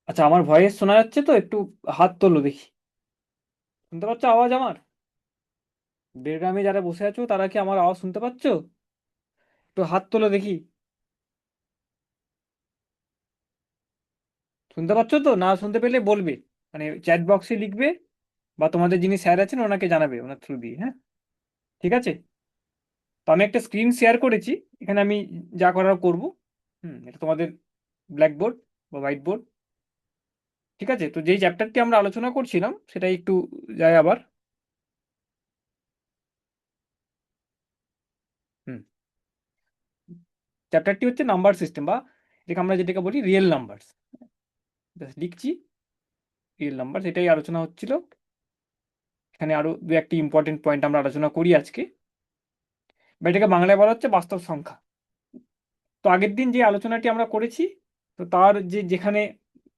আচ্ছা, আমার ভয়েস শোনা যাচ্ছে তো? একটু হাত তোলো দেখি। শুনতে পাচ্ছ আওয়াজ আমার? বেড়গ্রামে যারা বসে আছো তারা কি আমার আওয়াজ শুনতে পাচ্ছ? একটু হাত তোলো দেখি। শুনতে পাচ্ছ তো? না শুনতে পেলে বলবে, মানে চ্যাট বক্সে লিখবে, বা তোমাদের যিনি স্যার আছেন ওনাকে জানাবে ওনার থ্রু দিয়ে। হ্যাঁ, ঠিক আছে। তো আমি একটা স্ক্রিন শেয়ার করেছি। এখানে আমি যা করার করব। এটা তোমাদের ব্ল্যাকবোর্ড বা হোয়াইট বোর্ড। ঠিক আছে, তো যেই চ্যাপ্টারটি আমরা আলোচনা করছিলাম সেটাই একটু যায় আবার। হুম চ্যাপ্টারটি হচ্ছে নাম্বার সিস্টেম, বা এটাকে আমরা যেটাকে বলি রিয়েল নাম্বার। লিখছি রিয়েল নাম্বার, এটাই আলোচনা হচ্ছিল। এখানে আরো দু একটি ইম্পর্টেন্ট পয়েন্ট আমরা আলোচনা করি আজকে, বা এটাকে বাংলায় বলা হচ্ছে বাস্তব সংখ্যা। তো আগের দিন যে আলোচনাটি আমরা করেছি, তো তার যেখানে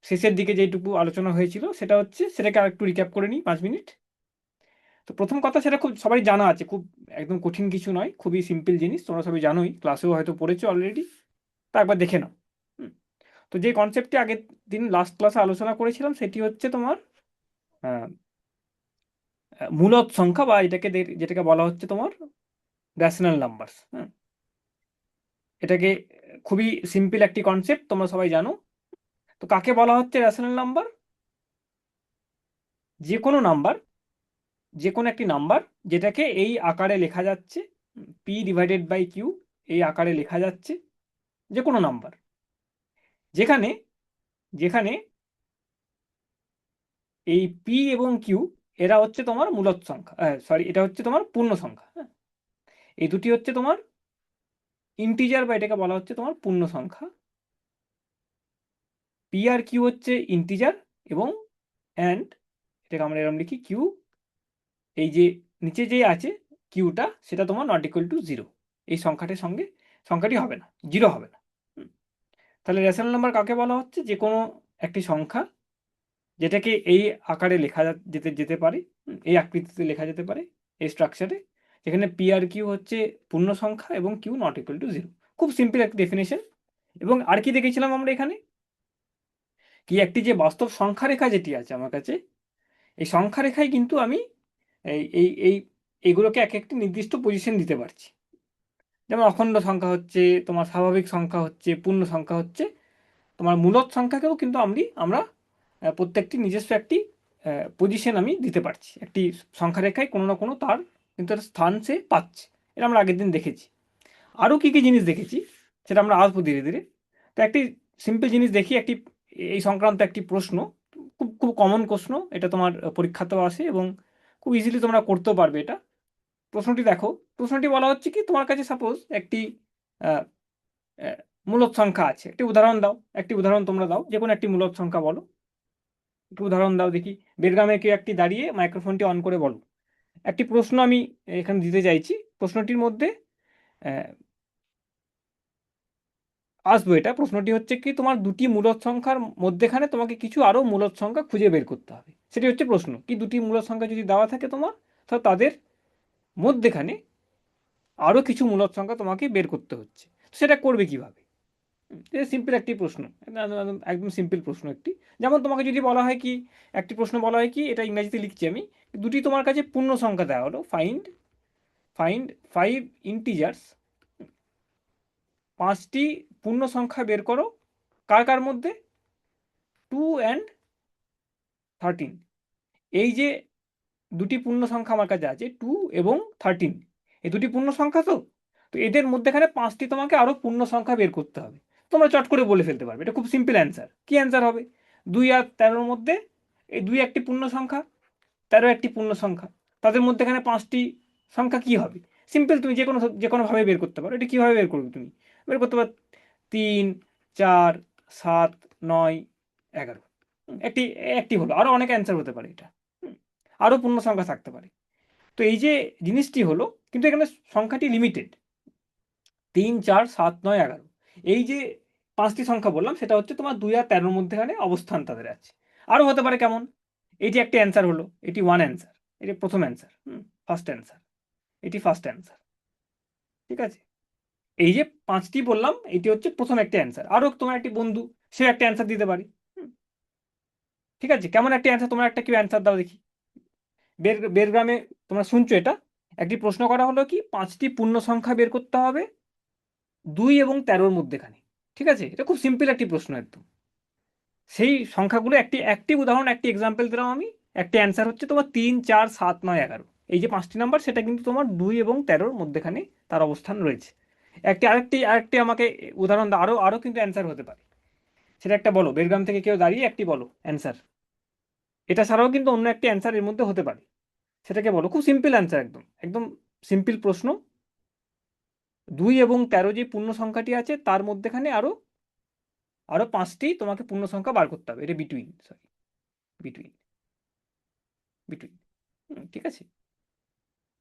শেষের দিকে যেটুকু আলোচনা হয়েছিল সেটা হচ্ছে, সেটাকে আর একটু রিক্যাপ করে নিই 5 মিনিট। তো প্রথম কথা, সেটা খুব সবাই জানা আছে, খুব একদম কঠিন কিছু নয়, খুবই সিম্পল জিনিস, তোমরা সবাই জানোই, ক্লাসেও হয়তো পড়েছো অলরেডি। তা একবার দেখে নাও। হুম, তো যে কনসেপ্টটি আগের দিন লাস্ট ক্লাসে আলোচনা করেছিলাম সেটি হচ্ছে তোমার আহ, মূলদ সংখ্যা, বা যেটাকে বলা হচ্ছে তোমার রেশনাল নাম্বারস। হ্যাঁ, এটাকে খুবই সিম্পল একটি কনসেপ্ট, তোমরা সবাই জানো। তো কাকে বলা হচ্ছে রেশনাল নাম্বার? যে কোনো নাম্বার, যে কোনো একটি নাম্বার যেটাকে এই আকারে লেখা যাচ্ছে, p/q, এই আকারে লেখা যাচ্ছে, যে কোনো নাম্বার যেখানে যেখানে এই p এবং q এরা হচ্ছে তোমার মূলদ সংখ্যা, সরি, এটা হচ্ছে তোমার পূর্ণ সংখ্যা। হ্যাঁ, এই দুটি হচ্ছে তোমার ইন্টিজার, বা এটাকে বলা হচ্ছে তোমার পূর্ণ সংখ্যা। p আর q হচ্ছে ইন্টিজার, এবং অ্যান্ড এটাকে আমরা এরকম লিখি q, এই যে নিচে যে আছে কিউটা, সেটা তোমার নট ইকুয়াল টু জিরো। এই সংখ্যাটির সঙ্গে সংখ্যাটি হবে না, জিরো হবে না। হুম, তাহলে রেশনাল নাম্বার কাকে বলা হচ্ছে? যে কোনো একটি সংখ্যা যেটাকে এই আকারে লেখা যেতে যেতে পারে, এই আকৃতিতে লেখা যেতে পারে, এই স্ট্রাকচারে, যেখানে পি আর কিউ হচ্ছে পূর্ণ সংখ্যা এবং Q naught equal to zero. খুব সিম্পল একটা ডেফিনেশন। এবং আর কি দেখেছিলাম আমরা এখানে? কি একটি যে বাস্তব সংখ্যা রেখা যেটি আছে আমার কাছে, এই সংখ্যা রেখায় কিন্তু আমি এই এই এই এগুলোকে এক একটি নির্দিষ্ট পজিশন দিতে পারছি। যেমন অখণ্ড সংখ্যা হচ্ছে, তোমার স্বাভাবিক সংখ্যা হচ্ছে, পূর্ণ সংখ্যা হচ্ছে, তোমার মূলদ সংখ্যাকেও কিন্তু আমরা প্রত্যেকটি নিজস্ব একটি পজিশন আমি দিতে পারছি। একটি সংখ্যা রেখায় কোনো না কোনো তার কিন্তু একটা স্থান সে পাচ্ছে। এটা আমরা আগের দিন দেখেছি। আরও কী কী জিনিস দেখেছি সেটা আমরা আসবো ধীরে ধীরে। তো একটি সিম্পল জিনিস দেখি, একটি এই সংক্রান্ত একটি প্রশ্ন, খুব খুব কমন প্রশ্ন, এটা তোমার পরীক্ষাতেও আসে এবং খুব ইজিলি তোমরা করতেও পারবে এটা। প্রশ্নটি দেখো। প্রশ্নটি বলা হচ্ছে কি, তোমার কাছে সাপোজ একটি আহ, আহ, মূলদ সংখ্যা আছে, একটি উদাহরণ দাও, একটি উদাহরণ তোমরা দাও, যে কোনো একটি মূলদ সংখ্যা বলো, একটি উদাহরণ দাও দেখি। বেরগ্রামে কেউ একটি দাঁড়িয়ে মাইক্রোফোনটি অন করে বলো। একটি প্রশ্ন আমি এখানে দিতে চাইছি। প্রশ্নটির মধ্যে আহ, আসবো এটা। প্রশ্নটি হচ্ছে কি, তোমার দুটি মূলদ সংখ্যার মধ্যেখানে তোমাকে কিছু আরও মূলদ সংখ্যা খুঁজে বের করতে হবে। সেটি হচ্ছে প্রশ্ন, কি দুটি মূলদ সংখ্যা যদি দেওয়া থাকে তোমার, তাহলে তাদের মধ্যেখানে আরও কিছু মূলদ সংখ্যা তোমাকে বের করতে হচ্ছে। সেটা করবে কিভাবে? এটা সিম্পল একটি প্রশ্ন, একদম সিম্পল প্রশ্ন একটি। যেমন তোমাকে যদি বলা হয় কি, একটি প্রশ্ন বলা হয় কি, এটা ইংরেজিতে লিখছি আমি, দুটি তোমার কাছে পূর্ণ সংখ্যা দেওয়া হলো, ফাইন্ড ফাইন্ড 5 ইন্টিজার্স, পাঁচটি পূর্ণ সংখ্যা বের করো, কার কার মধ্যে? 2 and 13। এই যে দুটি পূর্ণ সংখ্যা আমার কাছে আছে, 2 এবং 13, এই দুটি পূর্ণ সংখ্যা। তো তো এদের মধ্যেখানে পাঁচটি তোমাকে আরও পূর্ণ সংখ্যা বের করতে হবে। তোমরা চট করে বলে ফেলতে পারবে, এটা খুব সিম্পল অ্যান্সার। কি অ্যান্সার হবে? 2 আর 13-র মধ্যে এই 2 একটি পূর্ণ সংখ্যা, 13 একটি পূর্ণ সংখ্যা, তাদের মধ্যেখানে পাঁচটি সংখ্যা কি হবে? সিম্পল, তুমি যে কোনোভাবে বের করতে পারো। এটা কীভাবে বের করবে? তুমি বের করতে পারো 3, 4, 7, 9, 11। একটি একটি হলো, আরও অনেক অ্যান্সার হতে পারে এটা। আরও পূর্ণ সংখ্যা থাকতে পারে। তো এই যে জিনিসটি হলো, কিন্তু এখানে সংখ্যাটি লিমিটেড, 3, 4, 7, 9, 11। এই যে পাঁচটি সংখ্যা বললাম, সেটা হচ্ছে তোমার 2 আর 13-র মধ্যেখানে অবস্থান তাদের আছে। আরও হতে পারে কেমন? এটি একটি অ্যান্সার হলো, এটি ওয়ান অ্যান্সার, এটি প্রথম অ্যান্সার, ফার্স্ট অ্যান্সার, এটি ফার্স্ট অ্যান্সার। ঠিক আছে, এই যে পাঁচটি বললাম, এটি হচ্ছে প্রথম একটি অ্যান্সার। আরও তোমার একটি বন্ধু, সে একটা অ্যান্সার দিতে পারে। ঠিক আছে, কেমন একটি অ্যান্সার, তোমরা একটা কেউ অ্যান্সার দাও দেখি। বেরগ্রামে তোমরা শুনছো এটা, একটি প্রশ্ন করা হলো কি 5টি পূর্ণ সংখ্যা বের করতে হবে 2 এবং 13-র মধ্যেখানে। ঠিক আছে, এটা খুব সিম্পল একটি প্রশ্ন একদম। সেই সংখ্যাগুলো একটি একটি উদাহরণ, একটি এক্সাম্পল দিলাম আমি। একটি অ্যান্সার হচ্ছে তোমার 3, 4, 7, 9, 11। এই যে 5টি নাম্বার, সেটা কিন্তু তোমার 2 এবং 13-র মধ্যেখানে তার অবস্থান রয়েছে। আরেকটি আরেকটি আমাকে উদাহরণ দাও, আরো আরো কিন্তু অ্যান্সার হতে পারে। সেটা একটা বলো, বেরগ্রাম থেকে কেউ দাঁড়িয়ে একটি বলো অ্যান্সার। এটা ছাড়াও কিন্তু অন্য একটি অ্যান্সার এর মধ্যে হতে পারে, সেটাকে বলো। খুব সিম্পল অ্যান্সার, একদম একদম সিম্পল প্রশ্ন। 2 এবং 13 যে পূর্ণ সংখ্যাটি আছে তার মধ্যেখানে আরো আরো 5টি তোমাকে পূর্ণ সংখ্যা বার করতে হবে। এটা বিটুইন, সরি, বিটুইন, বিটুইন। ঠিক আছে,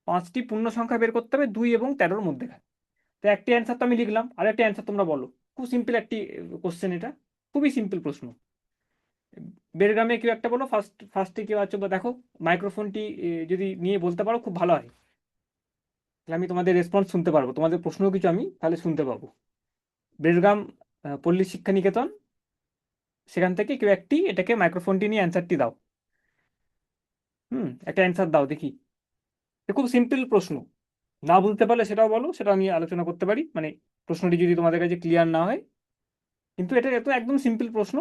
5টি পূর্ণ সংখ্যা বের করতে হবে 2 এবং 13-র মধ্যেখানে। তো একটি অ্যান্সার তো আমি লিখলাম, আর একটা অ্যান্সার তোমরা বলো। খুব সিম্পল একটি কোশ্চেন, এটা খুবই সিম্পল প্রশ্ন। বেরগ্রামে কেউ একটা বলো, ফার্স্টে কেউ আছো বা দেখো। মাইক্রোফোনটি যদি নিয়ে বলতে পারো খুব ভালো হয়, তাহলে আমি তোমাদের রেসপন্স শুনতে পারবো, তোমাদের প্রশ্নও কিছু আমি তাহলে শুনতে পাবো। বেরগ্রাম পল্লী শিক্ষা নিকেতন, সেখান থেকে কেউ একটি এটাকে মাইক্রোফোনটি নিয়ে অ্যান্সারটি দাও। একটা অ্যান্সার দাও দেখি। এটা খুব সিম্পল প্রশ্ন, না বুঝতে পারলে সেটাও বলো, সেটা আমি আলোচনা করতে পারি, মানে প্রশ্নটি যদি তোমাদের কাছে ক্লিয়ার না হয়। কিন্তু এটা এত একদম সিম্পল প্রশ্ন।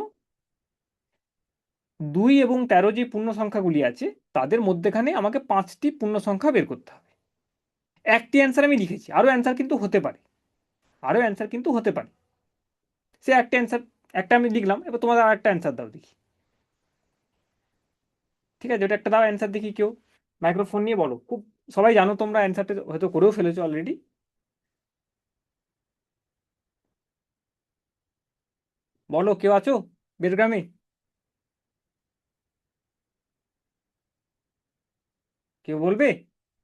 2 এবং 13 যে পূর্ণ সংখ্যাগুলি আছে তাদের মধ্যেখানে আমাকে 5টি পূর্ণ সংখ্যা বের করতে হবে। একটি অ্যান্সার আমি লিখেছি, আরো অ্যান্সার কিন্তু হতে পারে, আরো অ্যান্সার কিন্তু হতে পারে। সে একটা অ্যান্সার, একটা আমি লিখলাম, এবার তোমাদের আর একটা অ্যান্সার দাও দেখি। ঠিক আছে, ওটা একটা দাও অ্যান্সার দেখি কেউ, মাইক্রোফোন নিয়ে বলো। খুব সবাই জানো তোমরা অ্যান্সারটা হয়তো করেও ফেলেছো অলরেডি। বলো, কেউ আছো বেরগ্রামে? কেউ বলবে?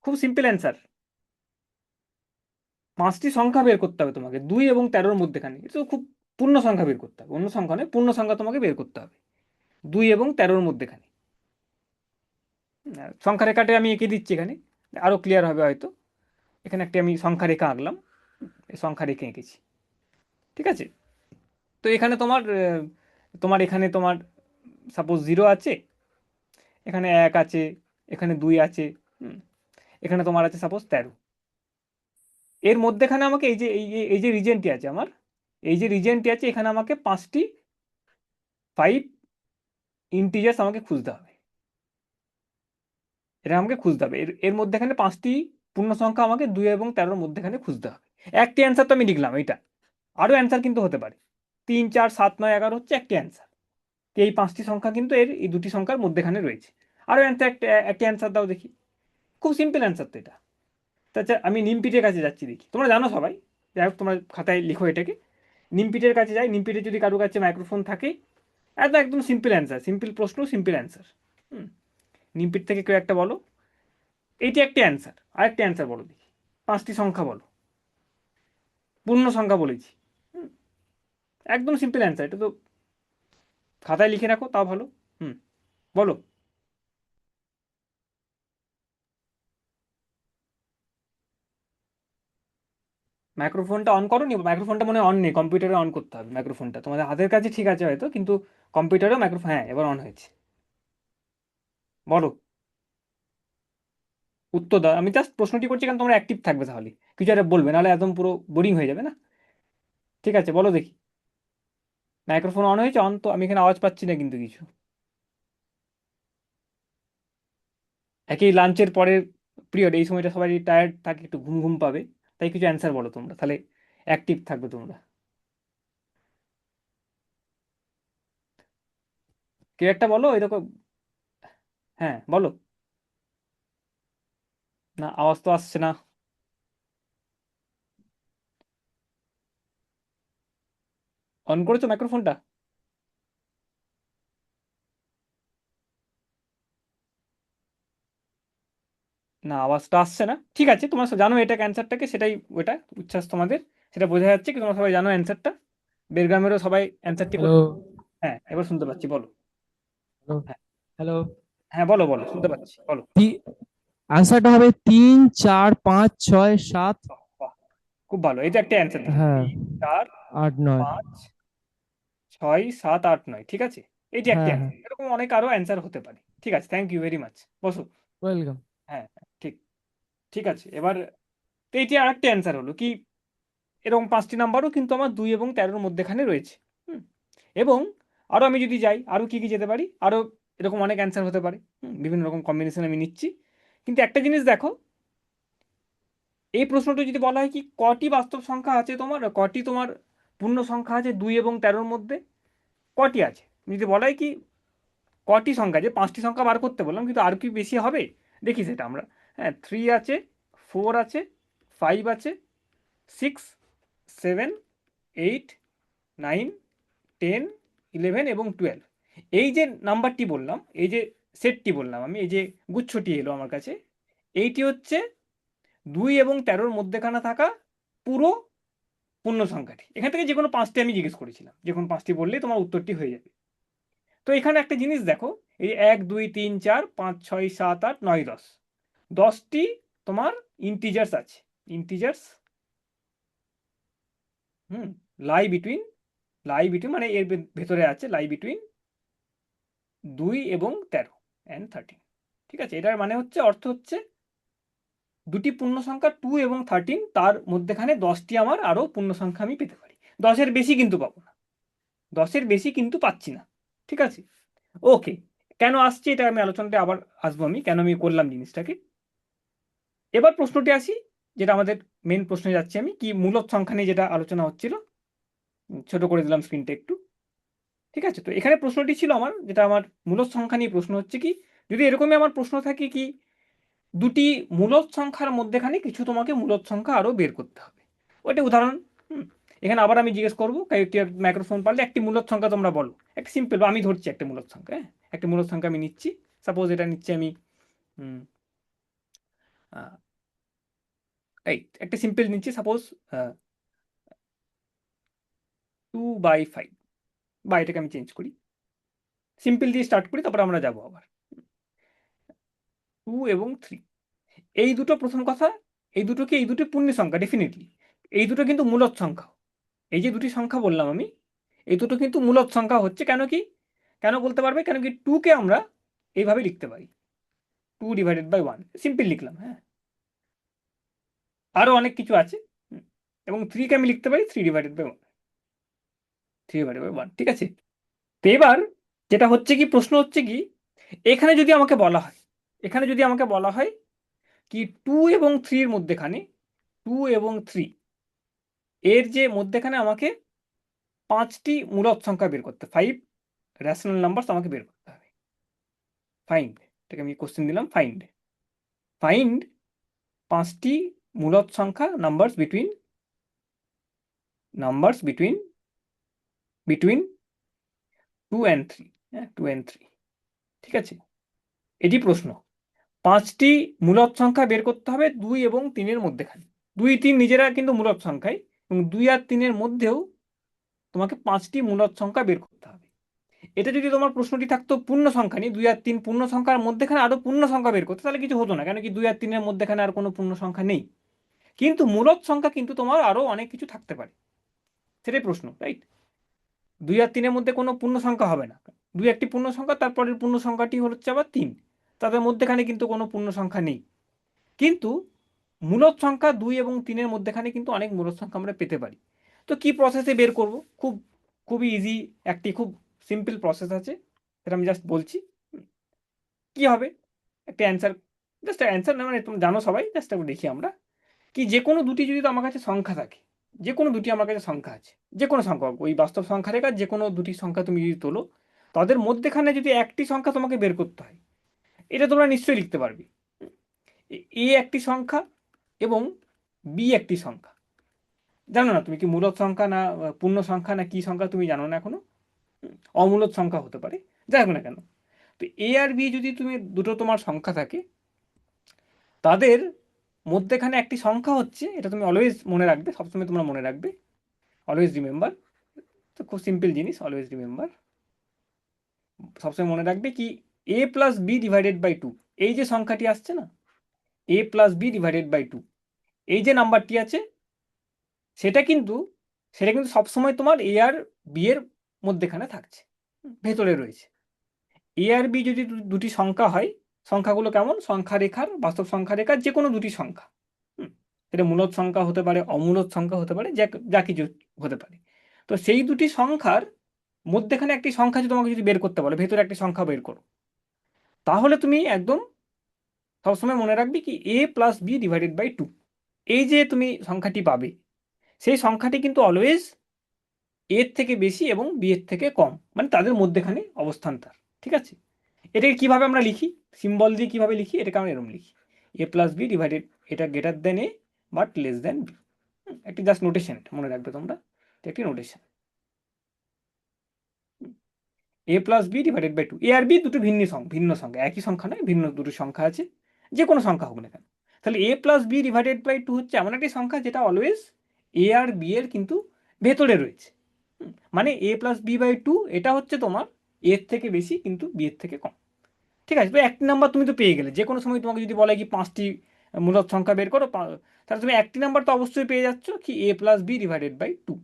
খুব সিম্পল অ্যান্সার। 5টি সংখ্যা বের করতে হবে তোমাকে 2 এবং 13-র মধ্যেখানে। এটা তো খুব পূর্ণ সংখ্যা বের করতে হবে, অন্য সংখ্যা নয়, পূর্ণ সংখ্যা তোমাকে বের করতে হবে 2 এবং 13-র মধ্যেখানে। সংখ্যা রেখাটা আমি এঁকে দিচ্ছি এখানে, আরো ক্লিয়ার হবে হয়তো। এখানে একটি আমি সংখ্যা রেখা আঁকলাম, এই সংখ্যা রেখে এঁকেছি। ঠিক আছে, তো এখানে তোমার তোমার এখানে তোমার সাপোজ 0 আছে, এখানে 1 আছে, এখানে 2 আছে, হুম, এখানে তোমার আছে সাপোজ 13। এর মধ্যেখানে আমাকে এই যে রিজেনটি আছে আমার, এই যে রিজেনটি আছে, এখানে আমাকে 5টি 5 ইন্টিজার্স আমাকে খুঁজতে হবে। এটা আমাকে খুঁজতে হবে, এর এর মধ্যেখানে 5টি পূর্ণ সংখ্যা আমাকে 2 এবং 13-র মধ্যেখানে খুঁজতে হবে। একটি অ্যান্সার তো আমি লিখলাম এটা, আরো অ্যান্সার কিন্তু হতে পারে। 3, 4, 7, 9, 11 হচ্ছে একটি অ্যান্সার। এই 5টি সংখ্যা কিন্তু এর এই দুটি সংখ্যার মধ্যেখানে রয়েছে। আরো অ্যান্সার, একটি অ্যান্সার দাও দেখি। খুব সিম্পল অ্যান্সার তো এটা। আচ্ছা, আমি নিমপিটের কাছে যাচ্ছি দেখি, তোমরা জানো সবাই, যাই হোক তোমরা খাতায় লিখো এটাকে। নিমপিটের কাছে যাই, নিমপিটের যদি কারো কাছে মাইক্রোফোন থাকে। একদম সিম্পল অ্যান্সার, সিম্পল প্রশ্ন, সিম্পল অ্যান্সার। নিমপিট থেকে কেউ একটা বলো, এইটি একটি অ্যান্সার, আরেকটি অ্যান্সার বলো দেখি। 5টি সংখ্যা বলো, পূর্ণ সংখ্যা বলেছি। হুম, একদম সিম্পল অ্যান্সার, এটা তো খাতায় লিখে রাখো তাও ভালো। হুম, বলো। মাইক্রোফোনটা অন করো নি? মাইক্রোফোনটা মনে হয় অন নেই, কম্পিউটারে অন করতে হবে মাইক্রোফোনটা। তোমাদের হাতের কাছে ঠিক আছে হয়তো, কিন্তু কম্পিউটারেও মাইক্রোফোন, হ্যাঁ এবার অন হয়েছে। বলো, উত্তর দাও। আমি জাস্ট প্রশ্নটি করছি কারণ তোমরা অ্যাক্টিভ থাকবে, তাহলে কিছু একটা বলবে, নাহলে একদম পুরো বোরিং হয়ে যাবে না। ঠিক আছে, বলো দেখি। মাইক্রোফোন অন হয়েছে? অন তো, আমি এখানে আওয়াজ পাচ্ছি না কিন্তু কিছু। একই লাঞ্চের পরের পিরিয়ড, এই সময়টা সবাই টায়ার্ড থাকে, একটু ঘুম ঘুম পাবে। তাই কিছু অ্যান্সার বলো তোমরা, তাহলে অ্যাক্টিভ থাকবে তোমরা। কেউ একটা বলো এরকম। হ্যাঁ বলো। না, আওয়াজ তো আসছে না। অন করেছো মাইক্রোফোনটা? না, আওয়াজটা আসছে না। ঠিক আছে, তোমরা জানো এটা অ্যান্সারটাকে, সেটাই ওটা উচ্ছ্বাস তোমাদের, সেটা বোঝা যাচ্ছে কি তোমরা সবাই জানো অ্যান্সারটা। বেরগ্রামেরও সবাই অ্যান্সারটি হ্যালো। হ্যাঁ এবার শুনতে পাচ্ছি, বলো। হ্যালো। হ্যাঁ, হ্যালো। হ্যাঁ বলো বলো, শুনতে পাচ্ছি, বলো। আনসারটা হবে 3, 4, 5, 6, 7। বাহ, বাহ, খুব ভালো, এটা একটা অ্যান্সার দিলে হ্যাঁ, 3, 4, 8, 9। 5, 6, 7, 8, 9, ঠিক আছে। এটি একটি হ্যাঁ হ্যাঁ, অ্যান্সার। এরকম অনেক আরো অ্যান্সার হতে পারে। ঠিক আছে, থ্যাংক ইউ ভেরি মাচ, বসো। ওয়েলকাম। হ্যাঁ ঠিক, ঠিক আছে। এবার তো এটি আর একটা অ্যান্সার হলো কি, এরকম 5টি নাম্বারও কিন্তু আমার 2 এবং 13-র মধ্যেখানে রয়েছে। হুম, এবং আরও আমি যদি যাই, আরও কি কি যেতে পারি, আরও এরকম অনেক অ্যান্সার হতে পারে। বিভিন্ন রকম কম্বিনেশন আমি নিচ্ছি। কিন্তু একটা জিনিস দেখো, এই প্রশ্নটা যদি বলা হয় কি কটি বাস্তব সংখ্যা আছে তোমার, কটি তোমার পূর্ণ সংখ্যা আছে 2 এবং 13-র মধ্যে, কটি আছে যদি বলা হয় কি কটি সংখ্যা আছে, 5টি সংখ্যা বার করতে বললাম, কিন্তু আর কি বেশি হবে, দেখি সেটা আমরা। হ্যাঁ, 3 আছে, 4 আছে, 5 আছে, 6, 7, 8, 9, 10, 11 এবং 12। এই যে নাম্বারটি বললাম, এই যে সেটটি বললাম আমি, এই যে গুচ্ছটি এলো আমার কাছে, এইটি হচ্ছে 2 এবং 13-র মধ্যেখানে থাকা পুরো পূর্ণ সংখ্যাটি। এখান থেকে যে কোনো 5টি আমি জিজ্ঞেস করেছিলাম, যে কোনো 5টি বললেই তোমার উত্তরটি হয়ে যাবে। তো এখানে একটা জিনিস দেখো, এই 1, 2, 3, 4, 5, 6, 7, 8, 9, 10, 10টি তোমার ইন্টিজার্স আছে। ইন্টিজার্স, হুম, লাই বিটুইন, মানে এর ভেতরে আছে লাই বিটুইন 2 এবং 13 অ্যান্ড 13। ঠিক আছে, এটার মানে হচ্ছে, অর্থ হচ্ছে দুটি পূর্ণ সংখ্যা 2 এবং 13, তার মধ্যেখানে 10টি আমার আরও পূর্ণ সংখ্যা আমি পেতে পারি। 10-এর বেশি কিন্তু পাবো না, 10-এর বেশি কিন্তু পাচ্ছি না। ঠিক আছে, ওকে। কেন আসছে এটা আমি আলোচনাটা আবার আসবো, আমি কেন আমি করলাম জিনিসটাকে। এবার প্রশ্নটি আসি, যেটা আমাদের মেন প্রশ্নে যাচ্ছি আমি, কি মূলদ সংখ্যা নিয়ে যেটা আলোচনা হচ্ছিল। ছোট করে দিলাম স্ক্রিনটা একটু। ঠিক আছে, তো এখানে প্রশ্নটি ছিল আমার, যেটা আমার মূলদ সংখ্যা নিয়ে প্রশ্ন হচ্ছে কি, যদি এরকমই আমার প্রশ্ন থাকে কি দুটি মূলদ সংখ্যার মধ্যেখানে কিছু তোমাকে মূলদ সংখ্যা আরও বের করতে হবে, ওইটা উদাহরণ। এখানে আবার আমি জিজ্ঞেস করবো, কয়েকটি মাইক্রোফোন পারলে একটি মূলদ সংখ্যা তোমরা বলো, একটা সিম্পল, আমি ধরছি একটা মূলদ সংখ্যা। হ্যাঁ, একটা মূলদ সংখ্যা আমি নিচ্ছি, সাপোজ এটা নিচ্ছি আমি, এই একটা সিম্পল নিচ্ছি, সাপোজ 2/5, বা এটাকে আমি চেঞ্জ করি, সিম্পল দিয়ে স্টার্ট করি, তারপর আমরা যাবো আবার 2 এবং 3। এই দুটো প্রথম কথা, এই দুটো কি, এই দুটো পূর্ণ সংখ্যা ডেফিনেটলি, এই দুটো কিন্তু মূলদ সংখ্যা। এই যে দুটি সংখ্যা বললাম আমি, এই দুটো কিন্তু মূলদ সংখ্যা হচ্ছে। কেন কি, কেন বলতে পারবে, কেন কি 2কে আমরা এইভাবে লিখতে পারি, 2/1, সিম্পল লিখলাম। হ্যাঁ, আরো অনেক কিছু আছে। এবং 3কে আমি লিখতে পারি 3/1, 3/1। ঠিক আছে, তো এবার যেটা হচ্ছে কি, প্রশ্ন হচ্ছে কি, এখানে যদি আমাকে বলা হয়, এখানে যদি আমাকে বলা হয় কি 2 এবং 3-র মধ্যেখানে, 2 এবং 3 এর যে মধ্যেখানে আমাকে 5টি মূলদ সংখ্যা বের করতে, 5 রেশনাল নাম্বারস আমাকে বের করতে হবে। ফাইন্ড, এটাকে আমি কোশ্চেন দিলাম, ফাইন্ড, ফাইন্ড 5টি মূলদ সংখ্যা, নাম্বারস বিটুইন, বিটুইন 2 and 3। হ্যাঁ, 2 and 3। ঠিক আছে, এটি প্রশ্ন। 5টি মূলদ সংখ্যা বের করতে হবে 2 এবং 3-এর মধ্যেখানে। 2, 3 নিজেরা কিন্তু মূলদ সংখ্যাই, এবং 2 আর 3-এর মধ্যেও তোমাকে 5টি মূলদ সংখ্যা বের করতে হবে। এটা যদি তোমার প্রশ্নটি থাকতো পূর্ণ সংখ্যা নিয়ে, 2 আর 3 পূর্ণ সংখ্যার মধ্যেখানে আরো পূর্ণ সংখ্যা বের করতে, তাহলে কিছু হতো না, কেন কি 2 আর 3-এর মধ্যেখানে আর কোনো পূর্ণ সংখ্যা নেই। কিন্তু মূলদ সংখ্যা কিন্তু তোমার আরো অনেক কিছু থাকতে পারে, সেটাই প্রশ্ন, রাইট। 2 আর 3-এর মধ্যে কোনো পূর্ণ সংখ্যা হবে না, 2 একটি পূর্ণ সংখ্যা, তারপরের পূর্ণ সংখ্যাটি হচ্ছে আবার 3, তাদের মধ্যেখানে কিন্তু কোনো পূর্ণ সংখ্যা নেই। কিন্তু মূলদ সংখ্যা 2 এবং 3-এর মধ্যেখানে কিন্তু অনেক মূলদ সংখ্যা আমরা পেতে পারি। তো কি প্রসেসে বের করব, খুবই ইজি, একটি খুব সিম্পল প্রসেস আছে, সেটা আমি জাস্ট বলছি। কি হবে, একটা অ্যান্সার, জাস্ট অ্যান্সার না, মানে তুমি জানো সবাই, জাস্ট একটু দেখি আমরা, কি যে কোনো দুটি যদি তো আমার কাছে সংখ্যা থাকে, যে কোনো দুটি আমার কাছে সংখ্যা আছে, যে কোনো সংখ্যা, ওই বাস্তব সংখ্যা রেখা যে কোনো দুটি সংখ্যা তুমি যদি তোলো, তাদের মধ্যেখানে যদি একটি সংখ্যা তোমাকে বের করতে হয়, এটা তোমরা নিশ্চয়ই লিখতে পারবে, এ একটি সংখ্যা এবং বি একটি সংখ্যা। জানো না তুমি কি মূলদ সংখ্যা না পূর্ণ সংখ্যা না কি সংখ্যা, তুমি জানো না এখনো, অমূলদ সংখ্যা হতে পারে, যাই হোক না কেন। তো এ আর বি যদি তুমি দুটো তোমার সংখ্যা থাকে, তাদের মধ্যেখানে একটি সংখ্যা হচ্ছে, এটা তুমি অলওয়েজ মনে রাখবে, সবসময় তোমরা মনে রাখবে, অলওয়েজ রিমেম্বার। তো খুব সিম্পল জিনিস, অলওয়েজ রিমেম্বার, সবসময় মনে রাখবে কি a+b/2, এই যে সংখ্যাটি আসছে না, a+b/2, এই যে নাম্বারটি আছে, সেটা কিন্তু, সবসময় তোমার এ আর বি এর মধ্যেখানে থাকছে। ভেতরে রয়েছে। এ আর বি যদি দুটি সংখ্যা হয়, সংখ্যাগুলো কেমন, সংখ্যা রেখার, বাস্তব সংখ্যা রেখার যে কোনো দুটি সংখ্যা, এটা মূলদ সংখ্যা হতে পারে, অমূলদ সংখ্যা হতে পারে, যা কিছু হতে পারে। তো সেই দুটি সংখ্যার মধ্যেখানে একটি সংখ্যা যদি তোমাকে যদি বের করতে বলে, ভেতরে একটি সংখ্যা বের করো, তাহলে তুমি একদম সবসময় মনে রাখবে কি a plus B divided by 2, এই যে তুমি সংখ্যাটি পাবে, সেই সংখ্যাটি কিন্তু অলওয়েজ এর থেকে বেশি এবং বি এর থেকে কম, মানে তাদের মধ্যেখানে অবস্থান তার। ঠিক আছে, এটাকে কিভাবে আমরা লিখি, সিম্বল দিয়ে কিভাবে লিখি, এটাকে আমরা এরকম লিখি, a প্লাস বি ডিভাইডেড, এটা greater than A but less than B. একটি জাস্ট নোটেশন, মনে রাখবে তোমরা, এটা একটি notation. A plus B divided by 2, A আর বি দুটো ভিন্ন সংখ্যা, একই সংখ্যা নয়, ভিন্ন দুটো সংখ্যা আছে, যে কোনো সংখ্যা হোক না কেন। তাহলে এ প্লাস বি ডিভাইডেড বাই 2 হচ্ছে এমন একটি সংখ্যা যেটা অলওয়েজ এ আর বি এর কিন্তু ভেতরে রয়েছে। মানে এ প্লাস বি বাই 2 এটা হচ্ছে তোমার এর থেকে বেশি কিন্তু বি এর থেকে কম। ঠিক আছে, তো একটি নাম্বার তুমি তো পেয়ে গেলে। যে কোনো সময় তোমাকে যদি বলে কি 5টি মূলদ সংখ্যা বের করো, তাহলে তুমি একটি নাম্বার তো অবশ্যই পেয়ে যাচ্ছ, কি এ প্লাস বি ডিভাইডেড বাই 2।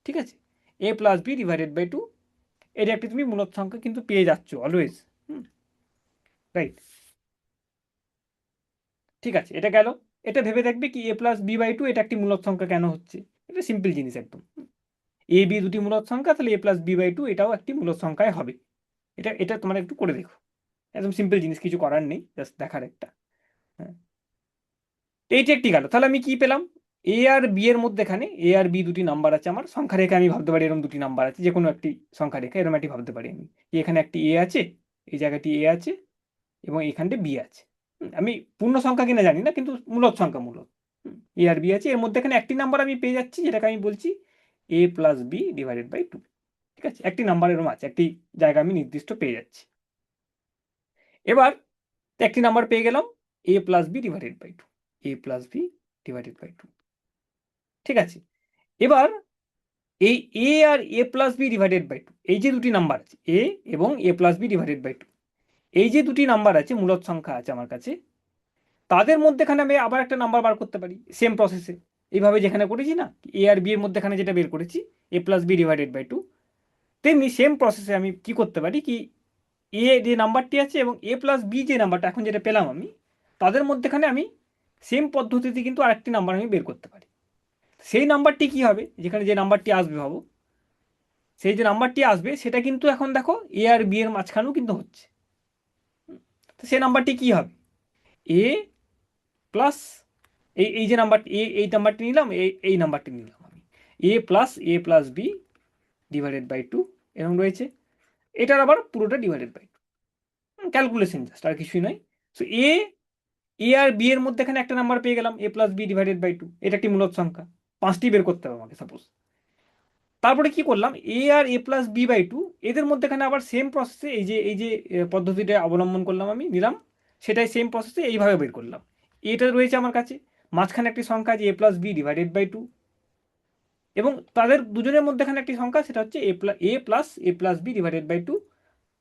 ঠিক আছে, এ প্লাস বি ডিভাইডেড বাই 2, এর একটি তুমি মূলদ সংখ্যা কিন্তু পেয়ে যাচ্ছ অলওয়েজ। রাইট, ঠিক আছে, এটা গেল। এটা ভেবে দেখবে কি এ প্লাস বি বাই 2 এটা একটি মূলদ সংখ্যা কেন হচ্ছে, এটা সিম্পল জিনিস একদম। এ বি দুটি মূলদ সংখ্যা, তাহলে এ প্লাস বি বাই 2 এটাও একটি মূলদ সংখ্যায় হবে। এটা এটা তোমরা একটু করে দেখো, একদম সিম্পল জিনিস, কিছু করার নেই, জাস্ট দেখার একটা। হ্যাঁ, এইটি একটি গেল। তাহলে আমি কি পেলাম, এ আর বি এর মধ্যেখানে এ আর বি দুটি নাম্বার আছে আমার, সংখ্যা রেখে আমি ভাবতে পারি এরকম দুটি নাম্বার আছে, যে কোনো একটি সংখ্যা রেখে এরকম একটি ভাবতে পারি আমি, এখানে একটি এ আছে, এই জায়গাটি এ আছে, এবং এখানটা বি আছে। আমি পূর্ণ সংখ্যা কিনা জানি না, কিন্তু মূলদ সংখ্যা, মূলদ এ আর বি আছে, এর মধ্যে এখানে একটি নাম্বার আমি পেয়ে যাচ্ছি, যেটাকে আমি বলছি এ প্লাস বি ডিভাইডেড বাই 2। ঠিক আছে, একটি নাম্বার এরকম আছে, একটি জায়গা আমি নির্দিষ্ট পেয়ে যাচ্ছি। এবার একটি নাম্বার পেয়ে গেলাম A plus B divided by 2, A plus B divided by 2। ঠিক আছে, এবার এই এ আর A plus B divided by 2, এই যে দুটি নাম্বার আছে এ এবং A plus B divided by 2, এই যে দুটি নাম্বার আছে, মূলদ সংখ্যা আছে আমার কাছে, তাদের মধ্যেখানে আমি আবার একটা নাম্বার বার করতে পারি সেম প্রসেসে, এইভাবে যেখানে করেছি না, এ আর বি এর মধ্যেখানে যেটা বের করেছি এ প্লাস বি ডিভাইডেড বাই 2, তেমনি সেম প্রসেসে আমি কি করতে পারি, কি এ যে নাম্বারটি আছে এবং এ প্লাস বি যে নাম্বারটা এখন যেটা পেলাম আমি, তাদের মধ্যেখানে আমি সেম পদ্ধতিতে কিন্তু আরেকটি নাম্বার আমি বের করতে পারি। সেই নাম্বারটি কি হবে, যেখানে যে নাম্বারটি আসবে ভাবো, সেই যে নাম্বারটি আসবে সেটা কিন্তু এখন দেখো এ আর বি এর মাঝখানেও কিন্তু হচ্ছে। তো সেই নাম্বারটি কি হবে, এ প্লাস এই এই যে নাম্বারটি এই নাম্বারটি নিলাম, এই নাম্বারটি নিলাম আমি, এ প্লাস বি ডিভাইডেড বাই 2 এরকম রয়েছে, এটার আবার পুরোটা ডিভাইডেড বাই 2, ক্যালকুলেশন জাস্ট, আর কিছুই নয়। সো এ আর বি এর মধ্যে এখানে একটা নাম্বার পেয়ে গেলাম A plus B divided by 2, এটা একটি মূলদ সংখ্যা, 5টি বের করতে হবে আমাকে সাপোজ। তারপরে কি করলাম, এ আর এ প্লাস বি বাই 2, এদের মধ্যেখানে আবার সেম প্রসেসে এই যে পদ্ধতিটা অবলম্বন করলাম, আমি নিলাম সেটাই সেম প্রসেসে এইভাবে বের করলাম। এটা রয়েছে আমার কাছে, মাঝখানে একটি সংখ্যা আছে এ প্লাস বি ডিভাইডেড বাই 2, এবং তাদের দুজনের মধ্যেখানে একটি সংখ্যা, সেটা হচ্ছে এ প্লাস বি ডিভাইডেড বাই 2,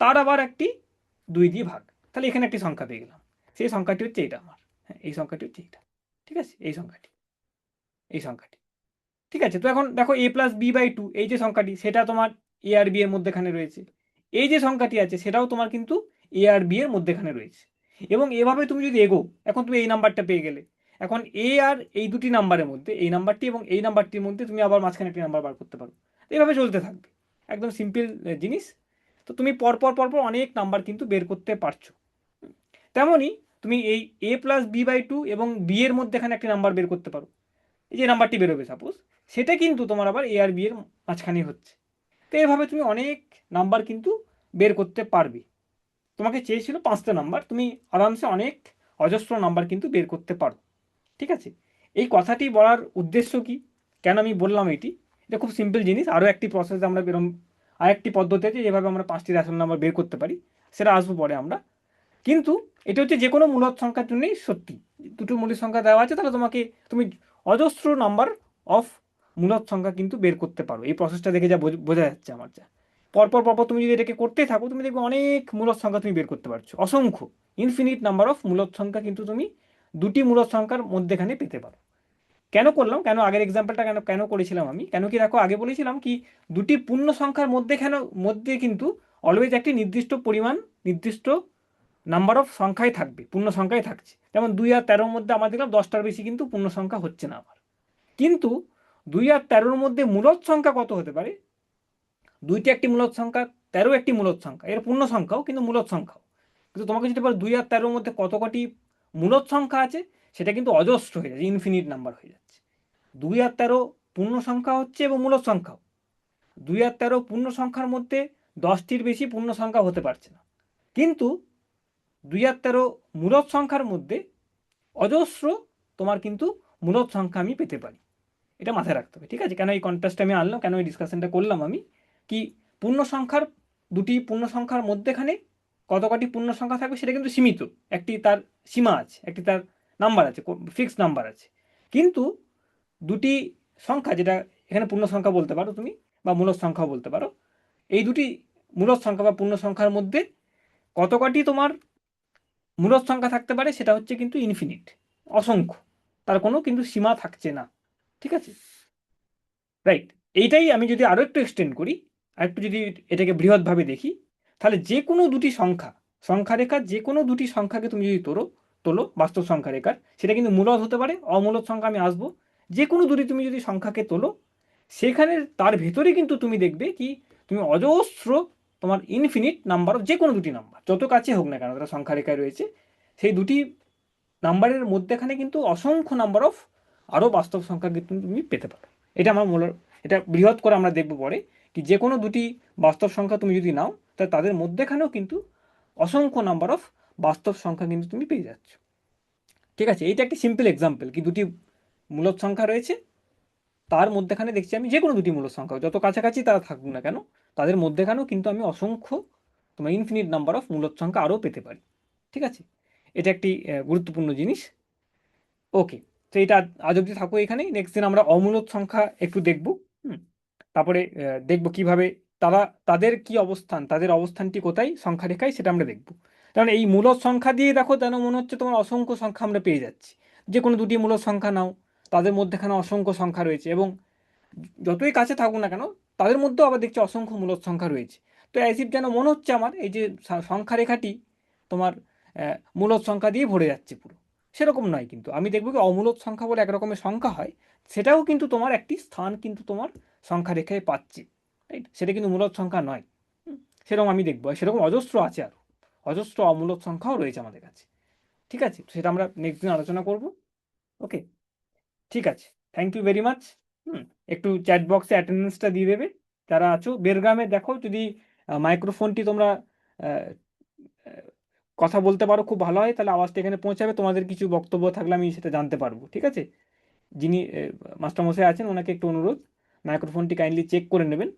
তার আবার একটি 2 দিয়ে ভাগ। তাহলে এখানে একটি সংখ্যা পেয়ে গেলাম, সেই সংখ্যাটি হচ্ছে এটা আমার, হ্যাঁ এই সংখ্যাটি হচ্ছে এটা। ঠিক আছে, এই সংখ্যাটি, এই সংখ্যাটি। ঠিক আছে, তো এখন দেখো এ প্লাস বি বাই 2 এই যে সংখ্যাটি, সেটা তোমার এ আর বি এর মধ্যেখানে রয়েছে, এই যে সংখ্যাটি আছে সেটাও তোমার কিন্তু এ আর বি এর মধ্যেখানে রয়েছে। এবং এভাবে তুমি যদি এগো, এখন তুমি এই নাম্বারটা পেয়ে গেলে, এখন এ আর এই দুটি নাম্বারের মধ্যে, এই নাম্বারটি এবং এই নাম্বারটির মধ্যে তুমি আবার মাঝখানে একটি নাম্বার বার করতে পারো, এইভাবে চলতে থাকবে, একদম সিম্পল জিনিস। তো তুমি পরপর পরপর অনেক নাম্বার কিন্তু বের করতে পারছো। তেমনই তুমি এই এ প্লাস বি বাই 2 এবং বি এর মধ্যেখানে একটি নাম্বার বের করতে পারো, এই যে নাম্বারটি বেরোবে সাপোজ, সেটা কিন্তু তোমার আবার এ আর বি এর মাঝখানেই হচ্ছে। তো এভাবে তুমি অনেক নাম্বার কিন্তু বের করতে পারবে। তোমাকে চেয়েছিল 5টা নাম্বার, তুমি আরামসে অনেক অজস্র নাম্বার কিন্তু বের করতে পারো। ঠিক আছে, এই কথাটি বলার উদ্দেশ্য কি, কেন আমি বললাম এটি, এটা খুব সিম্পল জিনিস। আরও একটি প্রসেস আমরা বেরোম, আরেকটি পদ্ধতি আছে যেভাবে আমরা 5টি রেশনাল নাম্বার বের করতে পারি, সেটা আসবো পরে আমরা। কিন্তু এটা হচ্ছে যে কোনো মূলদ সংখ্যার জন্যই সত্যি, দুটো মূলদ সংখ্যা দেওয়া আছে, তাহলে তুমি অজস্র নাম্বার অফ মূলদ সংখ্যা কিন্তু বের করতে পারো। এই প্রসেসটা দেখে যা বোঝা যাচ্ছে আমার, যা পরপর পরপর তুমি যদি এটাকে করতে থাকো, তুমি দেখবে অনেক মূলদ সংখ্যা তুমি বের করতে পারছো, অসংখ্য ইনফিনিট নাম্বার অফ মূলদ সংখ্যা কিন্তু তুমি দুটি মূলদ সংখ্যার মধ্যেখানে পেতে পারো। কেন করলাম, কেন আগের এক্সাম্পলটা কেন করেছিলাম আমি, কেন কি দেখো আগে বলেছিলাম কি দুটি পূর্ণ সংখ্যার মধ্যে কিন্তু অলওয়েজ একটি নির্দিষ্ট পরিমাণ, নির্দিষ্ট নাম্বার অফ সংখ্যায় থাকবে, পূর্ণ সংখ্যায় থাকছে। যেমন 2 আর 13-র মধ্যে আমরা দেখলাম 10টার বেশি কিন্তু পূর্ণ সংখ্যা হচ্ছে না আবার। কিন্তু 2 আর 13-র মধ্যে মূলদ সংখ্যা কত হতে পারে? 2টি একটি মূলদ সংখ্যা, 13 একটি মূলদ সংখ্যা, এর পূর্ণ সংখ্যাও কিন্তু মূলদ সংখ্যাও। কিন্তু তোমাকে যদি বলো 2 আর 13-র মধ্যে কত কটি মূলদ সংখ্যা আছে, সেটা কিন্তু অজস্র হয়ে যাচ্ছে, ইনফিনিট নাম্বার হয়ে যাচ্ছে। 2 আর 13 পূর্ণ সংখ্যা হচ্ছে এবং মূলদ সংখ্যাও। 2 আর 13 পূর্ণ সংখ্যার মধ্যে 10টির বেশি পূর্ণ সংখ্যা হতে পারছে না। কিন্তু 2 আর 13 মূলদ সংখ্যার মধ্যে অজস্র তোমার কিন্তু মূলদ সংখ্যা আমি পেতে পারি। এটা মাথায় রাখতে হবে, ঠিক আছে? কেন এই কন্ট্রাস্টটা আমি আনলাম, কেন এই ডিসকাশনটা করলাম আমি, কি পূর্ণ সংখ্যার, দুটি পূর্ণ সংখ্যার মধ্যেখানে কত কটি পূর্ণ সংখ্যা থাকবে সেটা কিন্তু সীমিত, একটি তার সীমা আছে, একটি তার নাম্বার আছে, ফিক্সড নাম্বার আছে। কিন্তু দুটি সংখ্যা, যেটা এখানে পূর্ণ সংখ্যা বলতে পারো তুমি, বা মূলদ সংখ্যাও বলতে পারো, এই দুটি মূলদ সংখ্যা বা পূর্ণ সংখ্যার মধ্যে কত কটি তোমার মূলদ সংখ্যা থাকতে পারে, সেটা হচ্ছে কিন্তু ইনফিনিট, অসংখ্য, তার কোনো কিন্তু সীমা থাকছে না, ঠিক আছে? রাইট। এইটাই আমি যদি আরো একটু এক্সটেন্ড করি, আর একটু যদি এটাকে বৃহৎভাবে দেখি, তাহলে যে কোনো দুটি সংখ্যা, সংখ্যা রেখার যে কোনো দুটি সংখ্যাকে তুমি যদি তোলো বাস্তব সংখ্যা রেখার, সেটা কিন্তু মূলদ হতে পারে, অমূলদ সংখ্যা আমি আসবো, যে কোনো দুটি তুমি যদি সংখ্যাকে তোলো, সেখানে তার ভেতরে কিন্তু তুমি দেখবে কি, তুমি অজস্র, তোমার ইনফিনিট নাম্বার অফ যে কোনো দুটি নাম্বার, যত কাছে হোক না কেন তারা সংখ্যা রেখায় রয়েছে, সেই দুটি নাম্বারের মধ্যেখানে কিন্তু অসংখ্য নাম্বার অফ আরও বাস্তব সংখ্যা কিন্তু তুমি পেতে পারো। এটা আমার এটা বৃহৎ করে আমরা দেখব পরে, কি যে কোনো দুটি বাস্তব সংখ্যা তুমি যদি নাও, তাহলে তাদের মধ্যেখানেও কিন্তু অসংখ্য নাম্বার অফ বাস্তব সংখ্যা কিন্তু তুমি পেয়ে যাচ্ছ, ঠিক আছে? এইটা একটি সিম্পল এক্সাম্পল, কি দুটি মূলদ সংখ্যা রয়েছে, তার মধ্যেখানে দেখছি আমি যে কোনো দুটি মূলদ সংখ্যা যত কাছাকাছি তারা থাকুক না কেন, তাদের মধ্যেখানেও কিন্তু আমি অসংখ্য, তোমার ইনফিনিট নাম্বার অফ মূলদ সংখ্যা আরও পেতে পারি, ঠিক আছে? এটা একটি গুরুত্বপূর্ণ জিনিস। ওকে, তো এটা আজ অব্দি থাকো এখানেই। নেক্সট দিন আমরা অমূলদ সংখ্যা একটু দেখব। তারপরে দেখব কিভাবে তারা, তাদের কি অবস্থান, তাদের অবস্থানটি কোথায় সংখ্যা রেখায়, সেটা আমরা দেখব। কারণ এই মূলদ সংখ্যা দিয়ে দেখো, যেন মনে হচ্ছে তোমার অসংখ্য সংখ্যা আমরা পেয়ে যাচ্ছি। যে কোনো দুটি মূলদ সংখ্যা নাও, তাদের মধ্যেখানে অসংখ্য সংখ্যা রয়েছে, এবং যতই কাছে থাকুক না কেন, তাদের মধ্যেও আবার দেখছি অসংখ্য মূলদ সংখ্যা রয়েছে। তো অ্যাজ ইফ যেন মনে হচ্ছে আমার এই যে সংখ্যা রেখাটি তোমার মূলদ সংখ্যা দিয়ে ভরে যাচ্ছে পুরো। সেরকম নয়, কিন্তু আমি দেখবো কি অমূলদ সংখ্যা বলে এক রকমের সংখ্যা হয়, সেটাও কিন্তু তোমার একটি স্থান কিন্তু তোমার সংখ্যা রেখায় পাচ্ছে, রাইট? সেটা কিন্তু মূলদ সংখ্যা নয়। সেরকম আমি দেখবো, সেরকম অজস্র আছে, আরও অজস্র অমূলদ সংখ্যাও রয়েছে আমাদের কাছে, ঠিক আছে? সেটা আমরা নেক্সট দিন আলোচনা করব। ওকে, ঠিক আছে, থ্যাংক ইউ ভেরি মাচ। একটু চ্যাট বক্সে অ্যাটেন্ডেন্সটা দিয়ে দেবে যারা আছো। বেরগ্রামে দেখো যদি মাইক্রোফোনটি তোমরা আহ, আহ, কথা বলতে পারো, খুব ভালো হয়, তাহলে আওয়াজটা এখানে পৌঁছাবে। তোমাদের কিছু বক্তব্য থাকলে আমি সেটা জানতে পারবো, ঠিক আছে? যিনি মাস্টারমশাই আছেন, ওনাকে একটু অনুরোধ, মাইক্রোফোনটি কাইন্ডলি চেক করে নেবেন,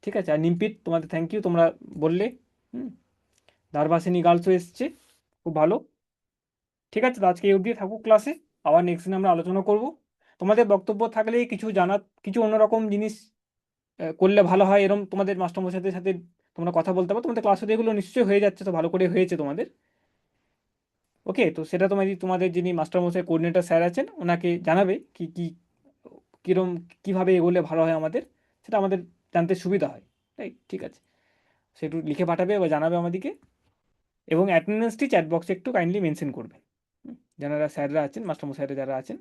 ঠিক আছে? আর নিমপিট, তোমাদের থ্যাংক ইউ, তোমরা বললে। হুম, ধারবাসিনী গার্লসও এসছে, খুব ভালো, ঠিক আছে? তো আজকে এই অবধি থাকুক ক্লাসে, আবার নেক্সট দিন আমরা আলোচনা করব। তোমাদের বক্তব্য থাকলে কিছু কিছু অন্যরকম জিনিস করলে ভালো হয়, এরকম তোমাদের মাস্টারমশাইদের সাথে তোমরা কথা বলতে পারো। তোমাদের ক্লাসে এগুলো নিশ্চয়ই হয়ে যাচ্ছে, তো ভালো করে হয়েছে তোমাদের। ওকে, তো সেটা তোমাদের যিনি মাস্টারমশাই কোঅর্ডিনেটর স্যার আছেন, ওনাকে জানাবে কি কি কীরকম, কীভাবে এগোলে ভালো হয় আমাদের, সেটা আমাদের জানতে সুবিধা হয়, রাইট? ঠিক আছে, সেটু লিখে পাঠাবে বা জানাবে আমাদেরকে। এবং অ্যাটেন্ডেন্সটি চ্যাট বক্সে একটু কাইন্ডলি মেনশন করবে, যারা স্যাররা আছেন, মাস্টারমশাইরা যারা আছেন।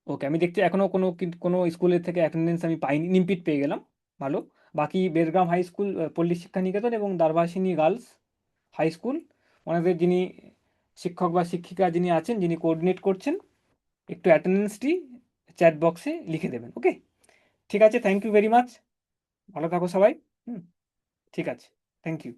ওকে, আমি দেখছি এখনও কোনো স্কুলের থেকে অ্যাটেন্ডেন্স আমি পাইনি, নিমপিট পেয়ে গেলাম, ভালো। বাকি বেরগ্রাম হাই স্কুল, পল্লী শিক্ষা নিকেতন এবং দারভাসিনী গার্লস হাই স্কুল, ওনাদের যিনি শিক্ষক বা শিক্ষিকা যিনি আছেন, যিনি কোঅর্ডিনেট করছেন, একটু অ্যাটেন্ডেন্সটি চ্যাট বক্সে লিখে দেবেন। ওকে, ঠিক আছে, থ্যাংক ইউ ভেরি মাচ, ভালো থাকো সবাই। ঠিক আছে, থ্যাংক ইউ।